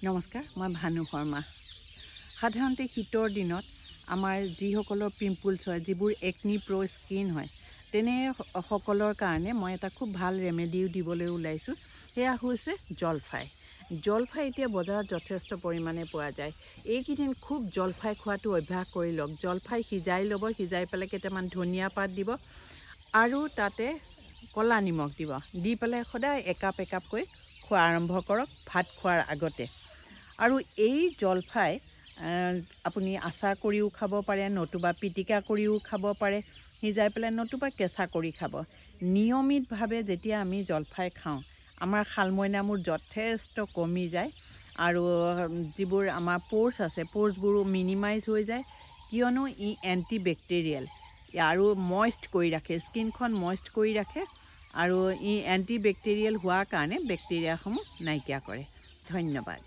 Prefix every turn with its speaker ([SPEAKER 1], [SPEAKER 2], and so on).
[SPEAKER 1] নমস্কাৰ, মই ভানু শৰ্মা। সাধাৰণতে শীতৰ দিনত আমাৰ যিসকলৰ পিম্পলছ হয়, যিবোৰ একনি প্ৰ স্কিন হয়, তেনে সকলৰ কাৰণে মই এটা খুব ভাল ৰেমেডিও দিবলৈ ওলাইছোঁ। সেয়া হৈছে জলফাই। জলফাই এতিয়া বজাৰত যথেষ্ট পৰিমাণে পোৱা যায়। এইকেইদিন খুব জলফাই খোৱাটো অভ্যাস কৰি লওক। জলফাই সিজাই ল'ব, সিজাই পেলাই কেইটামান ধনিয়া পাত দিব আৰু তাতে ক'লা নিমখ দিব, দি পেলাই সদায় একাপকৈ খোৱা আৰম্ভ কৰক ভাত খোৱাৰ আগতে। আৰু এই জলফাই আপুনি আচাৰ কৰিও খাব পাৰে, নতুবা পিটিকা কৰিও খাব পাৰে, সিজাই পেলাই নতুবা কেঁচা কৰি খাব। নিয়মিতভাৱে যেতিয়া আমি জলফাই খাওঁ, আমাৰ শালমইনাবোৰ যথেষ্ট কমি যায় আৰু যিবোৰ আমাৰ প'ৰ্ছ আছে, প'ৰ্ছবোৰো মিনিমাইজ হৈ যায়, কিয়নো ই এণ্টিবেক্টেৰিয়েল আৰু মইষ্ট কৰি ৰাখে, স্কিনখন মইষ্ট কৰি ৰাখে আৰু ই এণ্টিবেক্টেৰিয়েল হোৱাৰ কাৰণে বেক্টেৰিয়াসমূহ নাইকিয়া কৰে। ধন্যবাদ।